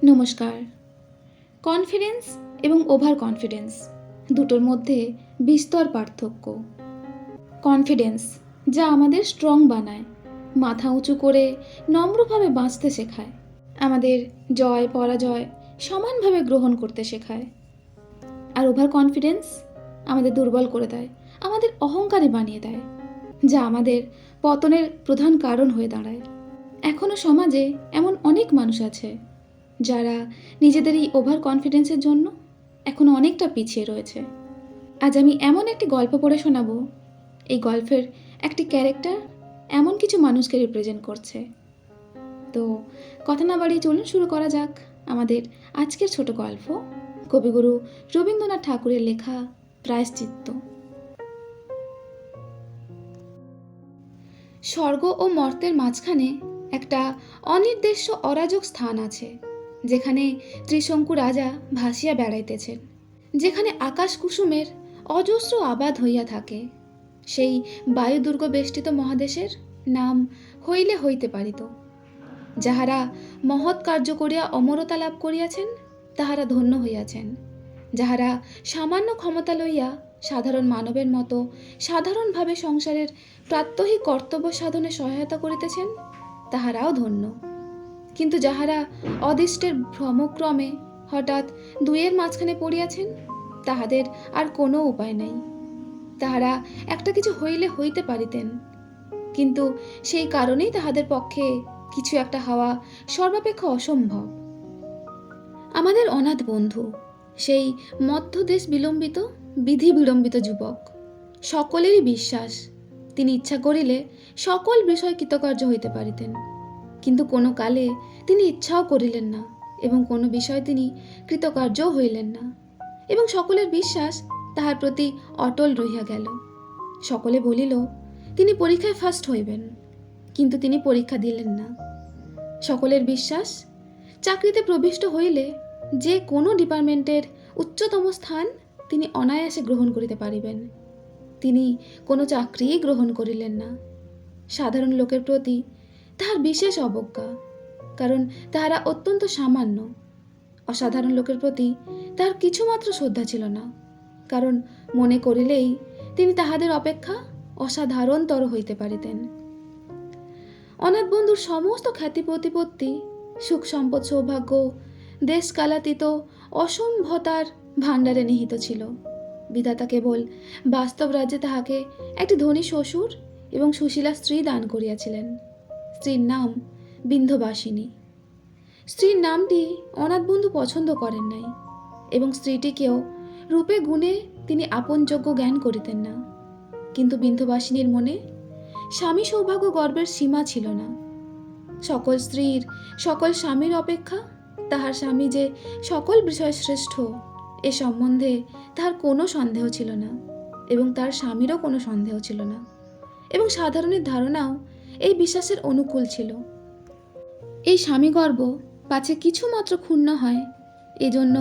নমস্কার। কনফিডেন্স এবং over confidence দুটোর মধ্যে বিস্তর পার্থক্য। কনফিডেন্স যা আমাদের স্ট্রং বানায়, মাথা উঁচু করে নম্রভাবে বাঁচতে শেখায়, আমাদের জয় পরাজয় সমানভাবে গ্রহণ করতে শেখায়। আর ওভার কনফিডেন্স আমাদের দুর্বল করে দেয়, আমাদের অহংকারী বানিয়ে দেয়, যা আমাদের পতনের প্রধান কারণ হয়ে দাঁড়ায়। এখনও সমাজে এমন অনেক মানুষ আছে যারা নিজেদের এই ওভার কনফিডেন্সের জন্য এখনও অনেকটা পিছিয়ে রয়েছে। আজ আমি এমন একটি গল্প পড়ে শোনাবো, এই গল্পের একটি ক্যারেক্টার এমন কিছু মানুষকে রিপ্রেজেন্ট করছে। তো কথা না বাড়িয়ে চলুন শুরু করা যাক আমাদের আজকের ছোট গল্প, কবিগুরু রবীন্দ্রনাথ ঠাকুরের লেখা প্রায়শ্চিত্ত। স্বর্গ ও মর্তের মাঝখানে একটা অনির্দেশ্য অরাজক স্থান আছে, যেখানে ত্রিশঙ্কু রাজা ভাসিয়া বেড়াইতেছেন, যেখানে আকাশ কুসুমের অজস্র আবাদ হইয়া থাকে। সেই বায়ুদুর্গ বেষ্টিত মহাদেশের নাম হইলে হইতে পারিত। যাহারা মহৎ কার্য করিয়া অমরতা লাভ করিয়াছেন তাহারা ধন্য হইয়াছেন। যাহারা সামান্য ক্ষমতা লইয়া সাধারণ মানবের মতো সাধারণভাবে সংসারের প্রাত্যহিক কর্তব্য সাধনে সহায়তা করিতেছেন তাহারাও ধন্য। কিন্তু যাহারা অদৃষ্টের ভ্রমক্রমে হঠাৎ দুইয়ের মাঝখানে পড়িয়াছেন তাহাদের আর কোনো উপায় নাই। তাহারা একটা কিছু হইলে হইতে পারিতেন, কিন্তু সেই কারণেই তাহাদের পক্ষে কিছু একটা হওয়া সর্বাপেক্ষা অসম্ভব। আমাদের অনাথ বন্ধু সেই মধ্যদেশ বিলম্বিত বিধি বিড়ম্বিত যুবক। সকলেরই বিশ্বাস তিনি ইচ্ছা করিলে সকল বিষয় কৃতকার্য হইতে পারিতেন, কিন্তু কোনো কালে তিনি ইচ্ছাও করিলেন না এবং কোনো বিষয় তিনি কৃতকার্যও হইলেন না, এবং সকলের বিশ্বাস তাহার প্রতি অটল রহিয়া গেল। সকলে বলিল তিনি পরীক্ষায় ফার্স্ট হইবেন, কিন্তু তিনি পরীক্ষা দিলেন না। সকলের বিশ্বাস চাকরিতে প্রবিষ্ট হইলে যে কোনো ডিপার্টমেন্টের উচ্চতম স্থান তিনি অনায়াসে গ্রহণ করিতে পারিবেন, তিনি কোনো চাকরিই গ্রহণ করিলেন না। সাধারণ লোকের প্রতি তাহার বিশেষ অবজ্ঞা, কারণ তাহারা অত্যন্ত সামান্য। অসাধারণ লোকের প্রতি তাহার কিছুমাত্র শ্রদ্ধা ছিল না, কারণ মনে করিলেই তিনি তাহাদের অপেক্ষা অসাধারণতর হইতে পারিতেন। অনাথ বন্ধুর সমস্ত খ্যাতি প্রতিপত্তি, সুখ সম্পদ সৌভাগ্য দেশকালাতীত অসম্ভতার ভাণ্ডারে নিহিত ছিল। বিধাতা কেবল বাস্তব রাজ্যে তাহাকে একটি ধনী শ্বশুর এবং সুশীলা স্ত্রী দান করিয়াছিলেন। স্ত্রীর নাম বিন্ধ্যবাসিনী। স্ত্রীর নামটি অনাথ বন্ধু পছন্দ করেন নাই, এবং স্ত্রীটিকেও রূপে গুণে তিনি আপনযোগ্য জ্ঞান করিতেন না। কিন্তু বিন্ধ্যবাসিনীর মনে স্বামী সৌভাগ্য গর্বের সীমা ছিল না। সকল স্ত্রীর সকল স্বামীর অপেক্ষা তাহার স্বামী যে সকল বিষয় শ্রেষ্ঠ এ সম্বন্ধে তাহার কোনো সন্দেহ ছিল না, এবং তার স্বামীরও কোনো সন্দেহ ছিল না, এবং সাধারণের ধারণাও এই বিশ্বাসের অনুকূল ছিল। এই স্বামীগর্ব পাছে কিছুমাত্র ক্ষুণ্ণ হয়, এজন্য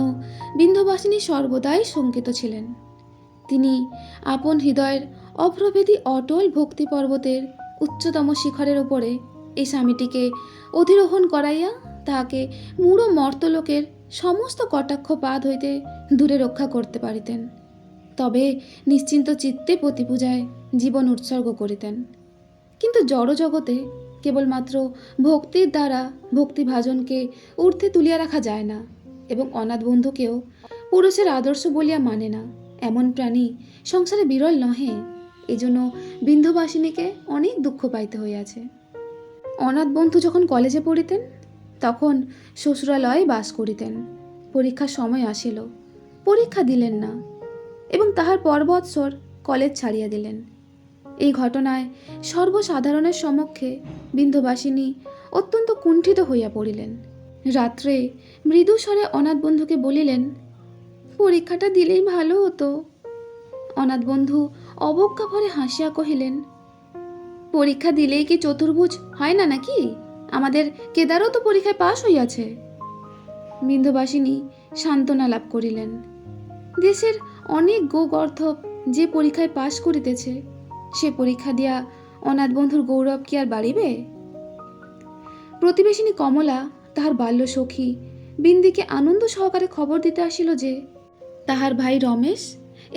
বিন্ধ্যবাসিনী সর্বদাই শঙ্কিত ছিলেন। তিনি আপন হৃদয়ের অপ্রভেদী অটল ভক্তি পর্বতের উচ্চতম শিখরের ওপরে এই স্বামীটিকে অধিরোহণ করাইয়া তাহাকে মূঢ় মর্তলোকের সমস্ত কটাক্ষপাত হইতে দূরে রক্ষা করতে পারিতেন, তবে নিশ্চিন্ত চিত্তে প্রতিপূজায় জীবন উৎসর্গ করিতেন। কিন্তু জড়জগতে কেবলমাত্র ভক্তির দ্বারা ভক্তিভাজনকে ঊর্ধ্বে তুলিয়া রাখা যায় না, এবং অনাথ বন্ধুকেও পুরুষের আদর্শ বলিয়া মানে না এমন প্রাণী সংসারে বিরল নহে। এজন্য বিন্ধ্যবাসিনীকে অনেক দুঃখ পাইতে হইয়াছে। অনাথ বন্ধু যখন কলেজে পড়িতেন তখন শ্বশুরালয়ে বাস করিতেন। পরীক্ষার সময় আসিল, পরীক্ষা দিলেন না, এবং তাহার পর বৎসর কলেজ ছাড়িয়া দিলেন। এই ঘটনায় সর্বসাধারণের সমক্ষে বিন্ধ্যবাসিনী অত্যন্ত কুণ্ঠিত হইয়া পড়িলেন। রাত্রে মৃদু স্বরে অনাথ বন্ধুকে বলিলেন, পরীক্ষাটা দিলেই ভালো হতো। অনাথ বন্ধু অবজ্ঞা ভরে হাসিয়া কহিলেন, পরীক্ষা দিলেই কি চতুর্ভুজ হয় না নাকি? আমাদের কেদারও তো পরীক্ষায় পাশ হইয়াছে। বিন্ধ্যবাসিনী সান্ত্বনা লাভ করিলেন। দেশের অনেক গোগর্ধব যে পরীক্ষায় পাশ করিতেছে, সে পরীক্ষা দিয়া অনাথ বন্ধুর গৌরব কি আর বাড়িবে? প্রতিবেশিনী কমলা তাহার বাল্য সখী বিন্দিকে আনন্দ সহকারে খবর দিতে আসিল যে তাহার ভাই রমেশ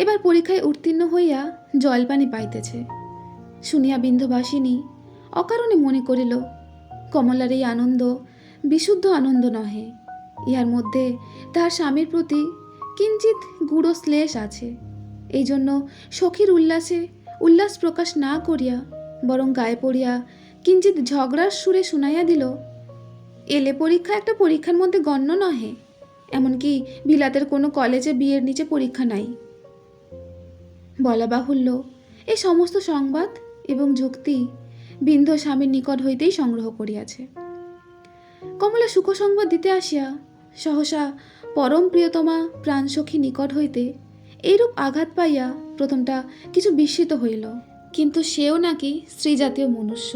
এবার পরীক্ষায় উত্তীর্ণ হইয়া জলপানি পাইতেছে। শুনিয়া বিন্ধবাসিনী অকারণে মনে করিল কমলার এই আনন্দ বিশুদ্ধ আনন্দ নহে, ইহার মধ্যে তাহার স্বামীর প্রতি কিঞ্চিৎ গূঢ় শ্লেষ আছে। এই জন্য সখীর উল্লাসে উল্লাস প্রকাশ না করিয়া বরং গায়ে পড়িয়া কিঞ্চিৎ ঝগড়ার সুরে শুনাইয়া দিল, এলে পরীক্ষা একটা পরীক্ষার মধ্যে গণ্য নহে, এমনকি বিলাতের কোনো কলেজে বিয়ের নিচে পরীক্ষা নাই। বলা বাহুল্য এই সমস্ত সংবাদ এবং যুক্তি বিন্ধ স্বামীর নিকট হইতেই সংগ্রহ করিয়াছে। কমলা সুখ সংবাদ দিতে আসিয়া সহসা পরম প্রিয়তমা প্রাণসখী নিকট হইতে এইরূপ আঘাত পাইয়া প্রথমটা কিছু বিস্মিত হইল, কিন্তু সেও নাকি স্ত্রীজাতীয় মনুষ্য।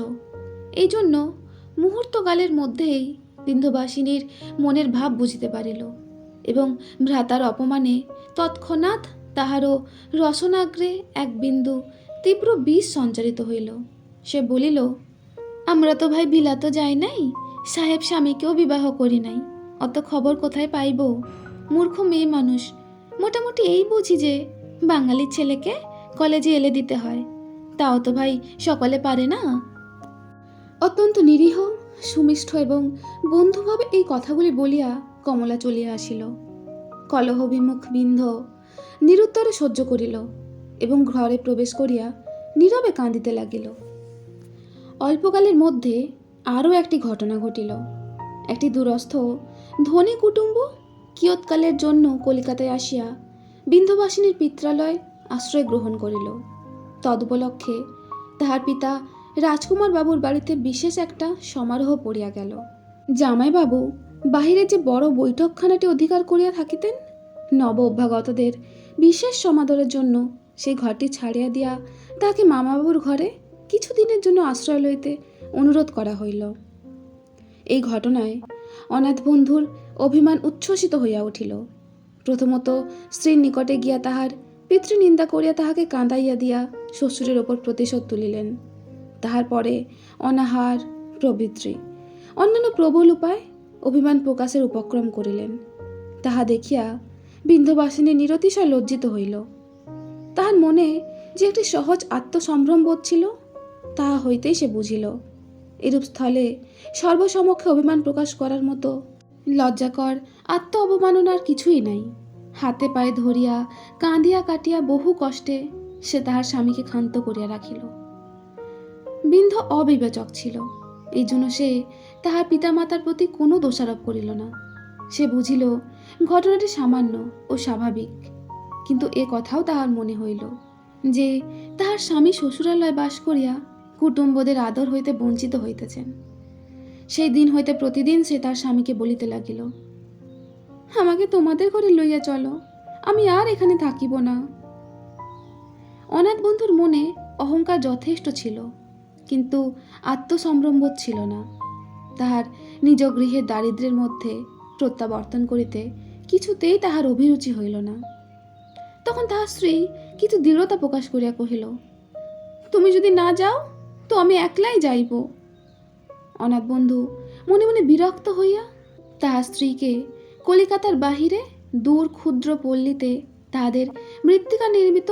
এই জন্য মুহূর্তকালের মধ্যেই বিন্ধবাসিনীর মনের ভাব বুঝিতে পারিল এবং ভ্রাতার অপমানে তৎক্ষণাৎ তাহারও রসনাগ্রে এক বিন্দু তীব্র বিষ সঞ্চারিত হইল। সে বলিল, আমরা তো ভাই বিলাত যাই নাই, সাহেব স্বামীকেও বিবাহ করি নাই, অত খবর কোথায় পাইব? মূর্খ মেয়ে মানুষ, মোটামুটি এই বুঝি যে বাঙালির ছেলেকে কলেজে এলে দিতে হয়, তাও তো ভাই সকলে পারে না। অত্যন্ত নিরীহ সুমিষ্ঠ এবং বন্ধুভাবে এই কথাগুলি বলিয়া কমলা চলিয়া আসিল। কলহবিমুখ বিন্ধ নিরুত্তরে সহ্য করিল এবং ঘরে প্রবেশ করিয়া নীরবে কাঁদিতে লাগিল। অল্পকালের মধ্যে আরও একটি ঘটনা ঘটিল। একটি দূরস্থ ধনী কুটুম্ব কিয়ৎকালের জন্য কলিকাতায় আসিয়া বিন্ধবাসিনীর পিত্রালয় আশ্রয় গ্রহণ করিল। তদুপলক্ষে তাহার পিতা রাজকুমার বাবুর বাড়িতে বিশেষ একটা সমারোহ পড়িয়া গেল। জামাইবাবু বাহিরে যে বড় বৈঠকখানাটি অধিকার করিয়া থাকিতেন, নব অভ্যাগতদের বিশেষ সমাদরের জন্য সেই ঘরটি ছাড়িয়া দিয়া তাহাকে মামাবাবুর ঘরে কিছুদিনের জন্য আশ্রয় লইতে অনুরোধ করা হইল। এই ঘটনায় অনাথ বন্ধুর অভিমান উচ্ছ্বসিত হইয়া উঠিল। প্রথমত স্ত্রীর নিকটে গিয়া তাহার পিতৃনিন্দা করিয়া তাহাকে কাঁদাইয়া দিয়া শ্বশুরের ওপর প্রতিশোধ তুলিলেন। তাহার পরে অনাহার প্রভৃতি অন্যান্য প্রবল উপায় অভিমান প্রকাশের উপক্রম করিলেন। তাহা দেখিয়া বিন্ধবাসিনী নিরতিশয় লজ্জিত হইল। তাহার মনে যে একটি সহজ আত্মসম্ভ্রম বোধ ছিল, তাহা হইতেই সে বুঝিল এরূপ স্থলে সর্বসমক্ষে অভিমান প্রকাশ করার মতো লজ্জাকর আত্ম অবমাননার কিছুই নাই। হাতে পায়ে ধরিয়া কাঁদিয়া কাটিয়া বহু কষ্টে সে তাহার স্বামীকে ক্ষান্ত করিয়া রাখিল। বিন্ধ অবিবেচক ছিল, এই জন্য সে তাহার পিতামাতার প্রতি কোনো দোষারোপ করিল না। সে বুঝিল ঘটনাটি সামান্য ও স্বাভাবিক, কিন্তু এ কথাও তাহার মনে হইল যে তাহার স্বামী শ্বশুরালয় বাস করিয়া কুটুম্বদের আদর হইতে বঞ্চিত হইতেছেন। সেই দিন হইতে প্রতিদিন সে তার স্বামীকে বলিতে লাগিল, আমাকে তোমাদের ঘরে লইয়া চলো, আমি আর এখানে থাকিব না। অনাথ বন্ধুর মনে অহংকার যথেষ্ট ছিল, কিন্তু আত্মসম্ভ্রমবোধ ছিল না। তাহার নিজ গৃহের দারিদ্র্যের মধ্যে প্রত্যাবর্তন করিতে কিছুতেই তাহার অভিরুচি হইল না। তখন তাহার স্ত্রী কিছু দৃঢ়তা প্রকাশ করিয়া কহিল, তুমি যদি না যাও তো আমি একলাই যাইব। অনাথ বন্ধু মনে মনে বিরক্ত হইয়া তাহার স্ত্রীকে কলিকাতার বাহিরে দূর ক্ষুদ্র পল্লীতে তাহাদের মৃত্তিকা নির্মিত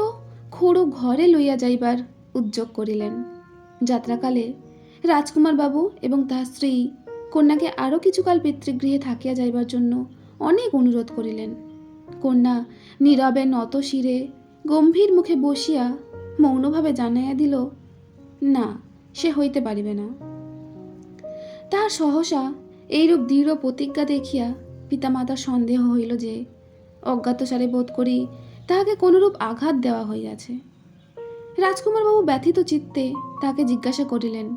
খোড়ো ঘরে লইয়া যাইবার উদ্যোগ করিলেন। যাত্রাকালে রাজকুমার বাবু এবং তাহার স্ত্রী কন্যাকে আরও কিছুকাল পিতৃগৃহে থাকিয়া যাইবার জন্য অনেক অনুরোধ করিলেন। কন্যা নীরবে নত শিরে গম্ভীর মুখে বসিয়া মৌনভাবে জানাইয়া দিল, না, সে হইতে পারিবে না। তাহার সহসা এইরূপ দৃঢ় প্রতিজ্ঞা দেখিয়া পিতামাতার সন্দেহ হইল যে অজ্ঞাতসারে বোধ করি তাহাকে কোনরূপ আঘাত দেওয়া হইয়াছে। রাজকুমারবাবু ব্যথিত চিত্তে তাকে জিজ্ঞাসা করিলেন,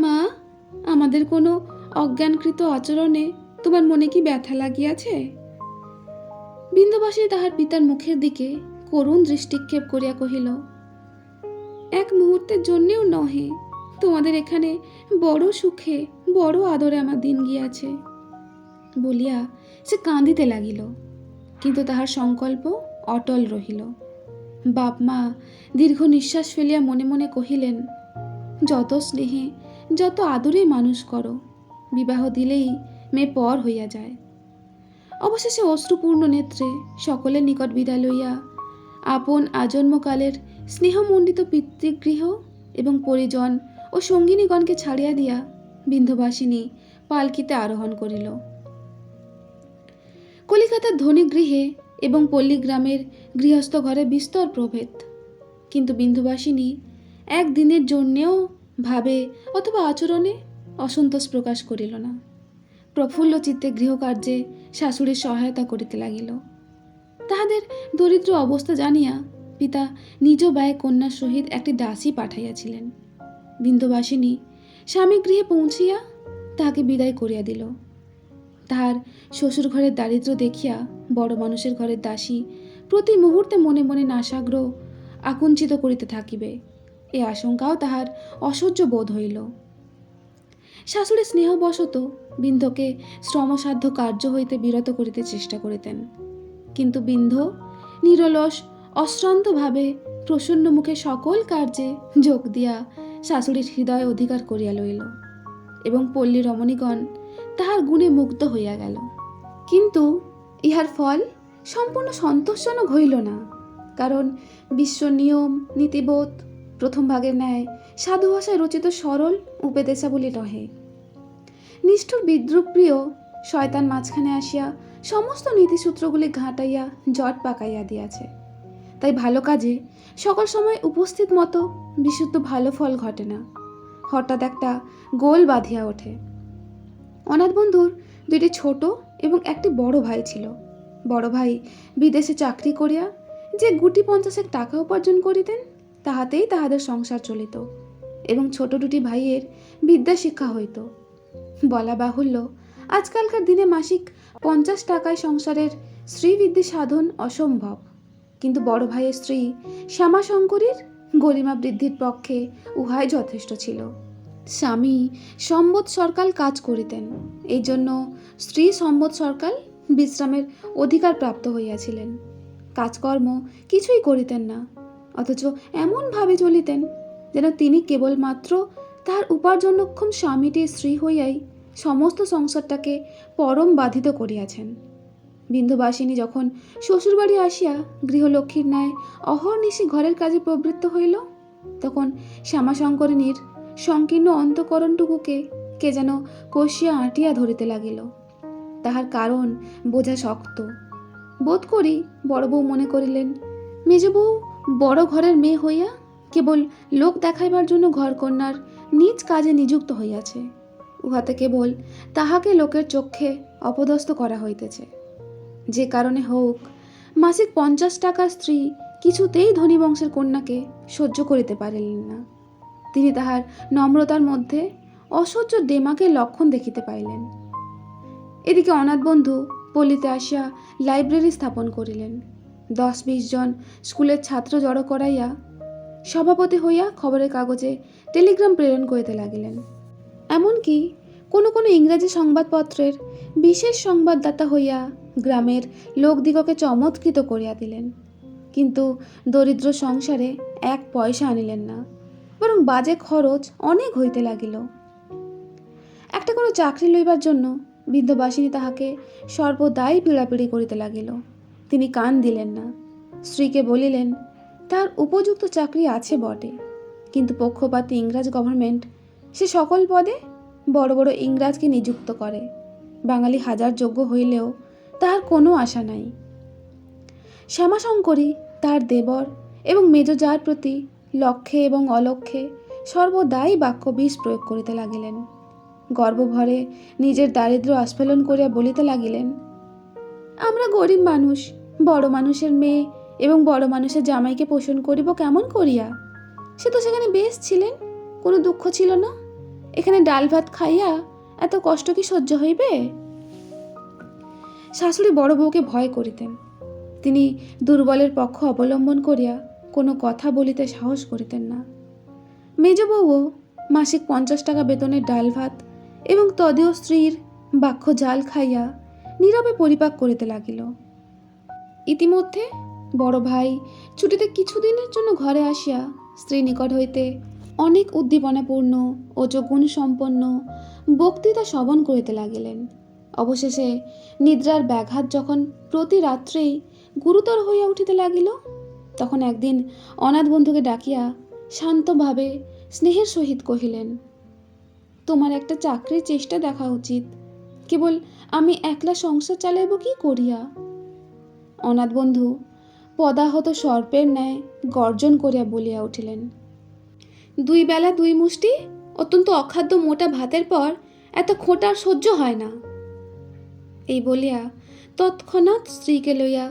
মা, আমাদের কোনো অজ্ঞানকৃত আচরণে তোমার মনে কি ব্যথা লাগিয়াছে? বিন্ধবাসী তাহার পিতার মুখের দিকে করুণ দৃষ্টিক্ষেপ করিয়া কহিল, এক মুহূর্তের জন্যেও নহে, তোমাদের এখানে বড় সুখে বড় আদরে আমার দিন গিয়াছে। বলিয়া সে কাঁদিতে লাগিল, কিন্তু তাহার সংকল্প অটল রহিল। বাপ মা দীর্ঘ নিঃশ্বাস ফেলিয়া মনে মনে কহিলেন, যত স্নেহে যত আদরে মানুষ করো, বিবাহ দিলেই মেয়ে পর হইয়া যায়। অবশেষে অশ্রুপূর্ণ নেত্রে সকলের নিকট বিদায় লইয়া আপন আজন্মকালের স্নেহমণ্ডিত পিতৃগৃহ এবং পরিজন ও সঙ্গিনীগণকে ছাড়িয়া দিয়া বিন্ধ্যবাসিনী পালকিতে আরোহণ করিল। কলিকাতার ধনী গৃহে এবং পল্লীগ্রামের গৃহস্থ ঘরে বিস্তর প্রভেদ, কিন্তু বিন্ধ্যবাসিনী একদিনের জন্যেও ভাবে অথবা আচরণে অসন্তোষ প্রকাশ করিল না। প্রফুল্ল চিত্তে গৃহকার্যে শাশুড়ির সহায়তা করিতে লাগিল। তাহাদের দরিদ্র অবস্থা জানিয়া পিতা নিজ ব্যয় কন্যার সহিত একটি দাসী পাঠাইয়াছিলেন। বিন্ধ্যবাসিনী স্বামী গৃহে পৌঁছিয়া তাহাকে বিদায় করিয়া দিল। তাহার শ্বশুর ঘরের দারিদ্র দেখিয়া বড় মানুষের ঘরের দাসী প্রতি মুহূর্তে মনে মনে নাসাগ্র আকুঞ্চিত করিতে থাকিবে, এ আশঙ্কাও তাহার অসহ্য বোধ হইল। শাশুড়ি স্নেহবশত বিন্ধ্যকে শ্রমসাধ্য কার্য হইতে বিরত করিতে চেষ্টা করিতেন, কিন্তু বিন্ধ্য নিরলস অশ্রান্তভাবে প্রসন্ন মুখে সকল কার্যে যোগ দিয়া শাশুড়ির হৃদয় অধিকার করিয়া লইল এবং পল্লী রমণীগণ তাহার গুণে মুগ্ধ হইয়া গেল। কিন্তু ইহার ফল সম্পূর্ণ সন্তোষজনক হইল না, কারণ বিশ্ব নিয়ম নীতিবোধ প্রথম ভাগের ন্যায় সাধু ভাষায় রচিত সরল উপদেশাবলী নহে। নিষ্ঠুর বিদ্রুপপ্রিয় শয়তান মাঝখানে আসিয়া সমস্ত নীতিসূত্রগুলি ঘাঁটাইয়া জট পাকাইয়া দিয়াছে। তাই ভালো কাজে সকল সময় উপস্থিত মতো বিশুদ্ধ ভালো ফল ঘটে না, হঠাৎ একটা গোল বাঁধিয়া ওঠে। অনাথ বন্ধুর দুইটি ছোট এবং একটি বড় ভাই ছিল। বড় ভাই বিদেশে চাকরি করিয়া যে গুটি 50 টাকা উপার্জন করিতেন তাহাতেই তাহাদের সংসার চলিত এবং ছোট দুটি ভাইয়ের বিদ্যা শিক্ষা হইত। বলা বাহুল্য, আজকালকার দিনে মাসিক 50 টাকায় সংসারের শ্রীবৃদ্ধি সাধন অসম্ভব, কিন্তু বড় ভাইয়ের স্ত্রী শ্যামাশঙ্করীর গরিমা বৃদ্ধির পক্ষে উহাই যথেষ্ট ছিল। স্বামী সম্বৎসরকাল কাজ করিতেন, এই জন্য স্ত্রী সম্বৎসরকাল বিশ্রামের অধিকার প্রাপ্ত হইয়াছিলেন। কাজকর্ম কিছুই করিতেন না, অথচ এমনভাবে চলিতেন যেন তিনি কেবলমাত্র তাহার উপার্জনক্ষম স্বামীটির স্ত্রী হইয়াই সমস্ত সংসারটাকে পরম বাধিত করিয়াছেন। বিন্ধ্যবাসিনী যখন শ্বশুরবাড়ি আসিয়া গৃহলক্ষ্মীর ন্যায় অহর্নিশি ঘরের কাজে প্রবৃত্ত হইল, তখন শ্যামাশঙ্করিণীর সংকীর্ণ অন্তঃকরণটুকুকে কে যেন কষিয়া আঁটিয়া ধরিতে লাগিল। তাহার কারণ বোঝা শক্ত। বোধ করি বড় বউ মনে করিলেন, মেজ বউ বড় ঘরের মেয়ে হইয়া কেবল লোক দেখাইবার জন্য ঘরকন্যার নিজ কাজে নিযুক্ত হইয়াছে। উহাতে কেবল তাহাকে লোকের চক্ষে অপদস্থ করা হইতেছে। যে কারণে হোক, মাসিক 50 টাকার স্ত্রী কিছুতেই ধনী বংশের কন্যাকে সহ্য করিতে পারিলেন না। তিনি তাহার নম্রতার মধ্যে অসহ্য ডেমাকে লক্ষণ দেখিতে পাইলেন। এদিকে অনাথ বন্ধু পল্লীতে আসিয়া লাইব্রেরি স্থাপন করিলেন। 10-20 জন স্কুলের ছাত্র জড়ো করাইয়া সভাপতি হইয়া খবরের কাগজে টেলিগ্রাম প্রেরণ করিতে লাগিলেন। এমনকি কোনো কোনো ইংরাজি সংবাদপত্রের বিশেষ সংবাদদাতা হইয়া গ্রামের লোকদিগকে চমৎকৃত করিয়া দিলেন। কিন্তু দরিদ্র সংসারে 1 পয়সা আনিলেন না, বরং বাজে খরচ অনেক হইতে লাগিল। একটা কোনো চাকরি লইবার জন্য বিন্ধ্যবাসিনী তাহাকে সর্বদাই পীড়াপিড়ি করিতে লাগিল। তিনি কান দিলেন না। স্ত্রীকে বলিলেন, তার উপযুক্ত চাকরি আছে বটে, কিন্তু পক্ষপাতী ইংরাজ গভর্নমেন্ট সে সকল পদে বড় বড় ইংরাজকে নিযুক্ত করে। বাঙালি হাজার যোগ্য হইলেও তাহার কোনো আশা নাই। শ্যামাশঙ্করী তার দেবর এবং মেজ জার প্রতি লক্ষ্যে এবং অলক্ষ্যে সর্বদাই বাক্য বিষ প্রয়োগ করিতে লাগিলেন। গর্বভরে নিজের দারিদ্র আস্ফালন করিয়া বলিতে লাগিলেন, আমরা গরিব মানুষ, বড় মানুষের মেয়ে এবং বড় মানুষের জামাইকে পোষণ করিব কেমন করিয়া? সে তো সেখানে বেশ ছিলেন, কোনো দুঃখ ছিল না। এখানে ডাল ভাত খাইয়া এত কষ্ট কি সহ্য হইবে? শাশুড়ি বড় বউকে ভয় করিতেন। তিনি দুর্বলের পক্ষ অবলম্বন করিয়া কোনো কথা বলিতে সাহস করিতেন না। মেজ বউও মাসিক 50 টাকা বেতনের ডাল ভাত এবং তদীয় স্ত্রীর বাক্য জাল খাইয়া নীরবে পরিপাক করিতে লাগিল। ইতিমধ্যে বড় ভাই ছুটিতে কিছুদিনের জন্য ঘরে আসিয়া স্ত্রী নিকট হইতে অনেক উদ্দীপনাপূর্ণ ও গুণ সম্পন্ন বক্তৃতা শ্রবণ করিতে লাগিলেন। অবশেষে নিদ্রার ব্যাঘাত যখন প্রতি রাত্রেই গুরুতর হইয়া উঠিতে লাগিল, তখন একদিন অনাথ বন্ধুকে ডাকিয়া শান্তভাবে স্নেহের সহিত কহিলেন, তোমার একটা চাকরির চেষ্টা দেখা উচিত। কেবল আমি একলা সংসার চালাইব কি করিয়া? অনাথ বন্ধু পদাহত সর্পের ন্যায় গর্জন করিয়া বলিয়া উঠিলেন, 2 বেলা 2 মুষ্টি অত্যন্ত অখাদ্য মোটা ভাতের পর এত খোঁটা সহ্য হয় না। এই বলিয়া তৎক্ষণাৎ স্ত্রীকে লইয়া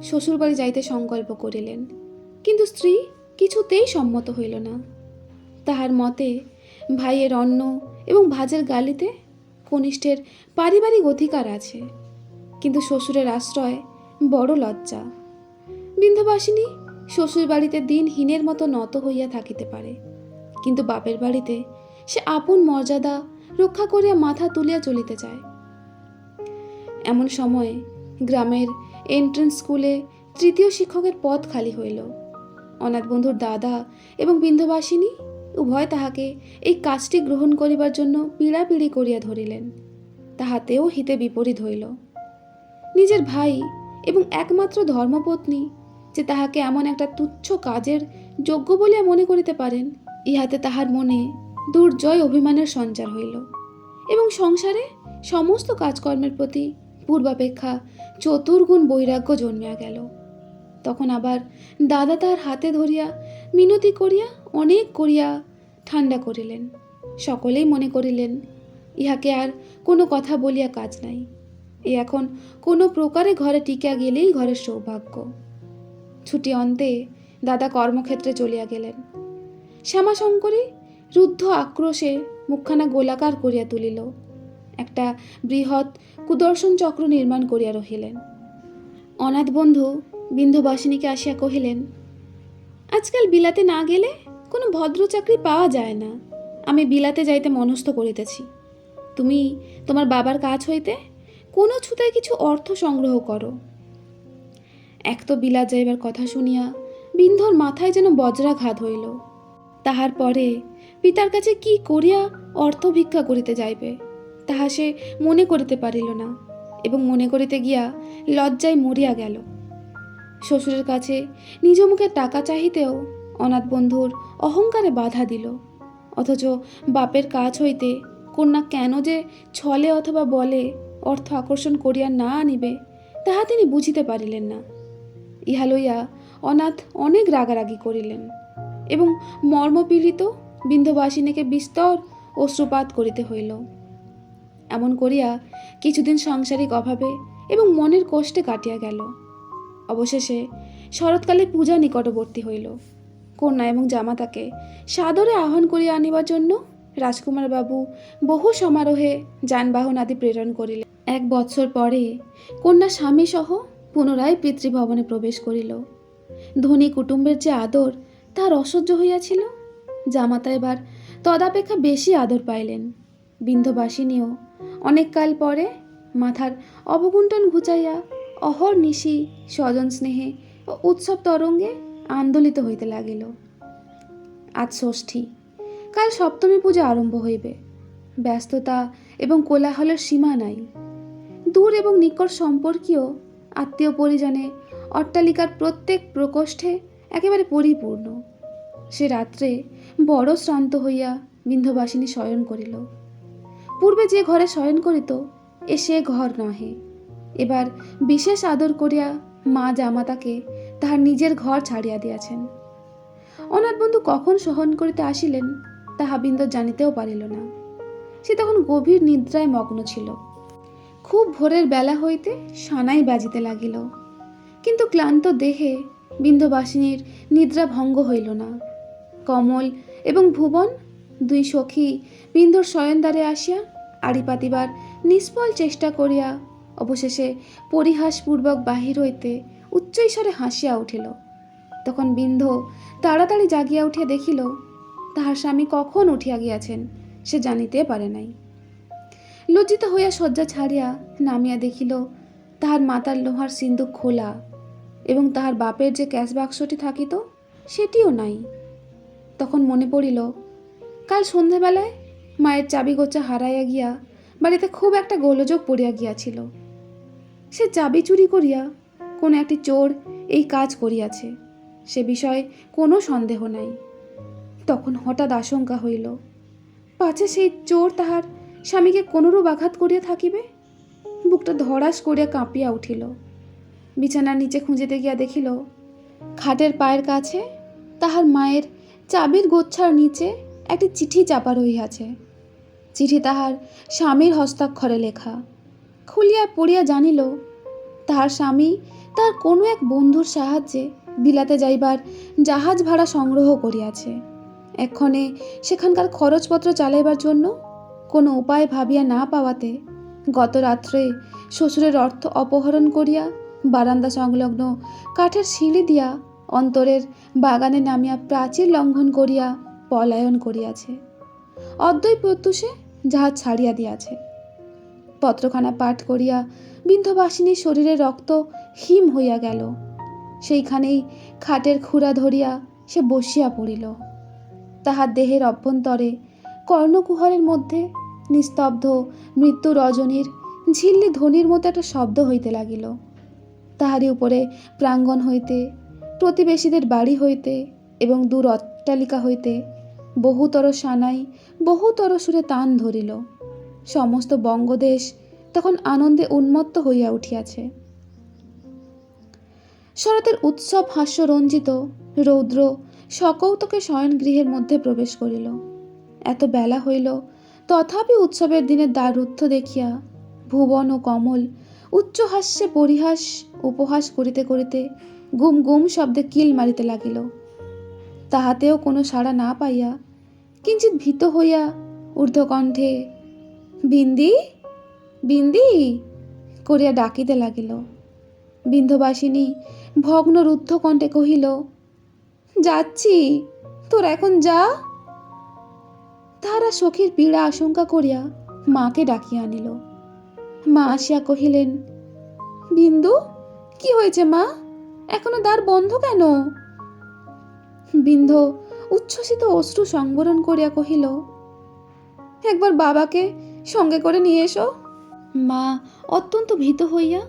শ্বশুরবাড়ি যাইতে সংকল্প করিলেন। কিন্তু স্ত্রী কিছুতেই সম্মত হইল না। তাহার মতে ভাইয়ের অন্ন এবং ভাজের গালিতে কনিষ্ঠের পারিবারিক অধিকার আছে, কিন্তু শ্বশুরের আশ্রয় বড় লজ্জা। বিন্ধ্যবাসিনী শ্বশুর বাড়িতে দিনহীনের মতো নত হইয়া থাকিতে পারে, কিন্তু বাপের বাড়িতে সে আপন মর্যাদা রক্ষা করিয়া মাথা তুলিয়া চলিতে চায়। এমন সময়ে গ্রামের এন্ট্রেন্স স্কুলে 3য় শিক্ষকের পদ খালি হইল। অনাথ বন্ধুর দাদা এবং বিন্ধ্যবাসিনী উভয় তাহাকে এই কাজটি গ্রহণ করিবার জন্য পীড়াপিড়ি করিয়া ধরিলেন। তাহাতেও হিতে বিপরীত হইল। নিজের ভাই এবং একমাত্র ধর্মপত্নী যে তাহাকে এমন একটা তুচ্ছ কাজের যোগ্য বলিয়া মনে করিতে পারেন, ইহাতে তাহার মনে দুর্জয় অভিমানের সঞ্চার হইল এবং সংসারে সমস্ত কাজকর্মের প্রতি পূর্বাপেক্ষা চতুর্গুণ বৈরাগ্য জন্মিয়া গেল। তখন আবার দাদা তাহার হাতে ধরিয়া মিনতি করিয়া অনেক করিয়া ঠান্ডা করিলেন। সকলেই মনে করিলেন ইহাকে আর কোনো কথা বলিয়া কাজ নাই। এ এখন কোনো প্রকারে ঘরে টিকা গেলেই ঘরের সৌভাগ্য। ছুটি অন্তে দাদা কর্মক্ষেত্রে চলিয়া গেলেন। শ্যামাশঙ্করী রুদ্ধ আক্রোশে মুখখানা গোলাকার করিয়া তুলিল, একটা বৃহৎ কুদর্শন চক্র নির্মাণ করিয়া রহিলেন। অনাথ বন্ধু বিন্ধ্যবাসিনীকে আসিয়া কহিলেন, আজকাল বিলাতে না গেলে কোনো ভদ্র চাকরি পাওয়া যায় না। আমি বিলাতে যাইতে মনস্থ করিতেছি। তুমি তোমার বাবার কাছ হইতে কোনো ছুতায় কিছু অর্থ সংগ্রহ করো। এক তো বিলাত যাইবার কথা শুনিয়া বিন্ধর মাথায় যেন বজ্রাঘাত হইল। তাহার পরে পিতার কাছে কি করিয়া অর্থ ভিক্ষা করিতে যাইবে তাহা সে মনে করিতে পারিল না, এবং মনে করিতে গিয়া লজ্জায় মরিয়া গেল। শ্বশুরের কাছে নিজ মুখে টাকা চাহিতেও অনাথ বন্ধুর অহংকারে বাধা দিল। অথচ বাপের কাছ হইতে কন্যা কেন যে ছলে অথবা বলে অর্থ আকর্ষণ করিয়া না আনিবে তাহা তিনি বুঝিতে পারিলেন না। ইহা লইয়া অনাথ অনেক রাগারাগি করিলেন এবং মর্মপীড়িত বিন্ধ্যবাসিনীকে বিস্তর অশ্রুপাত করিতে হইল। এমন করিয়া কিছুদিন সাংসারিক অভাবে এবং মনের কষ্টে কাটিয়া গেল। অবশেষে শরৎকালে পূজা নিকটবর্তী হইল। কন্যা এবং জামাতাকে সাদরে আহ্বান করিয়া আনিবার জন্য রাজকুমার বাবু বহু সমারোহে যানবাহন আদি প্রেরণ করিলেন। 1 বৎসর পরে কন্যা স্বামী সহ পুনরায় পিতৃভবনে প্রবেশ করিল। ধনী কুটুম্বের যে আদর তার অসহ্য হইয়াছিল, জামাতা এবার তদাপেক্ষা বেশি আদর পাইলেন। বিন্ধ্যবাসিনীও অনেক কাল পরে মাথার অবগুণ্ঠন ঘুচাইয়া অহর্নিশি স্বজন স্নেহে ও উৎসব তরঙ্গে আন্দোলিত হইতে লাগিল। আজ ষষ্ঠী, কাল সপ্তমী পূজা আরম্ভ হইবে। ব্যস্ততা এবং কোলাহলের সীমা নাই। দূর এবং নিকট সম্পর্কীয় আত্মীয় পরিজনে অট্টালিকার প্রত্যেক প্রকোষ্ঠে একেবারে পরিপূর্ণ। সে রাত্রে বড় শ্রান্ত হইয়া বিন্ধ্যবাসিনী শয়ন করিল। পূর্বে যে ঘরে শয়ন করিত এ সে ঘর নহে। এবার বিশেষ আদর করিয়া মা জামাতাকে তাহার নিজের ঘর ছাড়িয়া দিয়াছেন। অনাথ বন্ধু কখন শয়ন করিতে আসিলেন তাহা বিন্দু জানিতেও পারিল না। সে তখন গভীর নিদ্রায় মগ্ন ছিল। খুব ভোরের বেলা হইতে সানাই বাজিতে লাগিল, কিন্তু ক্লান্ত দেহে বিন্ধ্যবাসিনীর নিদ্রা ভঙ্গ হইল না। কমল এবং ভুবন 2 সখী বিন্ধুর শয়নদ্বারে আসিয়া আড়ি পাতিবার নিষ্ফল চেষ্টা করিয়া অবশেষে পরিহাসপূর্বক বাহির হইতে উচ্চৈস্বরে হাসিয়া উঠিল। তখন বিন্ধু তাড়াতাড়ি জাগিয়া উঠিয়া দেখিল তাহার স্বামী কখন উঠিয়া গিয়াছেন সে জানিতে পারে নাই। লজ্জিত হইয়া শয্যা ছাড়িয়া নামিয়া দেখিল তাহার মাতার লোহার সিন্দুক খোলা এবং তাহার বাপের যে ক্যাশ বাক্সটি থাকিত সেটিও নাই। তখন মনে পড়িল কাল সন্ধ্যাবেলায় মায়ের চাবি গোছা হারাইয়া গিয়া বাড়িতে খুব একটা গোলযোগ পড়িয়া গিয়াছিল। সে চাবি চুরি করিয়া কোনো একটি চোর এই কাজ করিয়াছে, সে বিষয়ে কোনো সন্দেহ নাই। তখন হঠাৎ আশঙ্কা হইল, পাছে সেই চোর তাহার স্বামীকে কোনরূপ আঘাত করিয়া থাকিবে। বুকটা ধড়াস করিয়া কাঁপিয়া উঠিল। বিছানার নিচে খুঁজিতে গিয়া দেখিল, খাটের পায়ের কাছে তাহার মায়ের চাবির গোচ্ছার নিচে একটি চিঠি চাপা রহিয়াছে। চিঠি তাহার স্বামীর হস্তাক্ষরে লেখা। খুলিয়া পড়িয়া জানিল, তাহার স্বামী তার কোনো এক বন্ধুর সাহায্যে বিলাতে যাইবার জাহাজ ভাড়া সংগ্রহ করিয়াছে। এক্ষণে সেখানকার খরচপত্র চালাইবার জন্য কোনো উপায় ভাবিয়া না পাওয়াতে গত রাত্রে শ্বশুরের অর্থ অপহরণ করিয়া বারান্দা সংলগ্ন কাঠের সিঁড়ি দিয়া অন্তরের বাগানে নামিয়া প্রাচীর লঙ্ঘন করিয়া পলায়ন করিয়াছে। অদ্বৈ প্রত্যুষে জাহাজ ছাড়িয়া দিয়াছে। পত্রখানা পাঠ করিয়া বিন্ধবাসিনীর শরীরে রক্ত হিম হইয়া গেল। সেইখানেই খাটের খুঁড়া ধরিয়া সে বসিয়া পড়িল। তাহার দেহের অভ্যন্তরে কর্ণকুহরের মধ্যে নিস্তব্ধ মৃত্যু রজনীর ঝিল্লি ধ্বনির মতো একটা শব্দ হইতে লাগিল। তাহারই উপরে প্রাঙ্গণ হইতে, প্রতিবেশীদের বাড়ি হইতে এবং দূর অট্টালিকা হইতে বহুতর সানাই বহুতর সুরে তান ধরিল। সমস্ত বঙ্গদেশ তখন আনন্দে উন্মত্ত হইয়া উঠিয়াছে। শরতের উৎসব হাস্যরঞ্জিত রৌদ্র সকৌতকে শয়নগৃহের মধ্যে প্রবেশ করিল। এত বেলা হইল, তথাপি উৎসবের দিনের দ্বাররুদ্ধ দেখিয়া ভুবন ও কমল উচ্চ হাস্যে পরিহাস উপহাস করিতে করিতে গুম গুম শব্দে কিল মারিতে লাগিল। তাহাতেও কোনো সাড়া না পাইয়া কিঞ্চিৎ ভীত হইয়া ঊর্ধ্বকণ্ঠে বিন্দি বিন্দি করিয়া ডাকিতে লাগিল। বিন্ধবাসিনী ভগ্ন রুদ্ধ কণ্ঠে কহিল, যাচ্ছি, তোর এখন যা। তাহারা সখীর পীড়া আশঙ্কা করিয়া মাকে ডাকিয়া আনিল। মা আসিয়া কহিলেন, বিন্দু, কি হয়েছে মা? এখনো দ্বার বন্ধ কেন? বিন্ধ উচ্ছ্বসিত অশ্রু সংবরণ করিয়া কহিল, একবার বাবাকে সঙ্গে করে নিয়ে এসো। মা অত্যন্ত ভীত হইয়া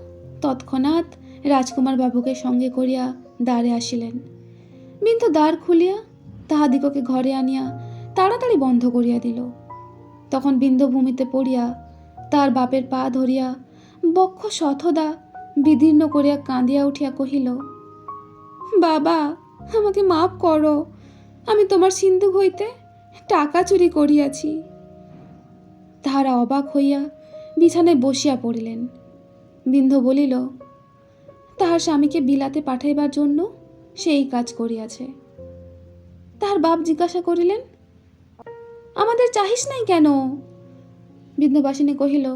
তৎক্ষণাৎ রাজকুমার বাবুকে সঙ্গে করিয়া দ্বারে আসিলেন। বিন্ধু দ্বার খুলিয়া তাহাদিগকে ঘরে আনিয়া তাড়াতাড়ি বন্ধ করিয়া দিল। তখন বিন্ধু ভূমিতে পড়িয়া তার বাপের পা ধরিয়া বক্ষ শতদা বিদীর্ণ করিয়া কাঁদিয়া উঠিয়া কহিল, বাবা, আমাকে মাফ করো, আমি তোমার সিন্ধুক হইতে টাকা চুরি করিয়াছি। তাহারা অবাক হইয়া বিছানায় বসিয়া পড়িলেন। বিন্ধু বলিল, তাহার স্বামীকে বিলাতে পাঠাইবার জন্য সেই কাজ করিয়াছে। তাহার বাপ জিজ্ঞাসা করিলেন, আমাদের চাহিস নাই কেন? বিন্ধবাসিনী কহিল,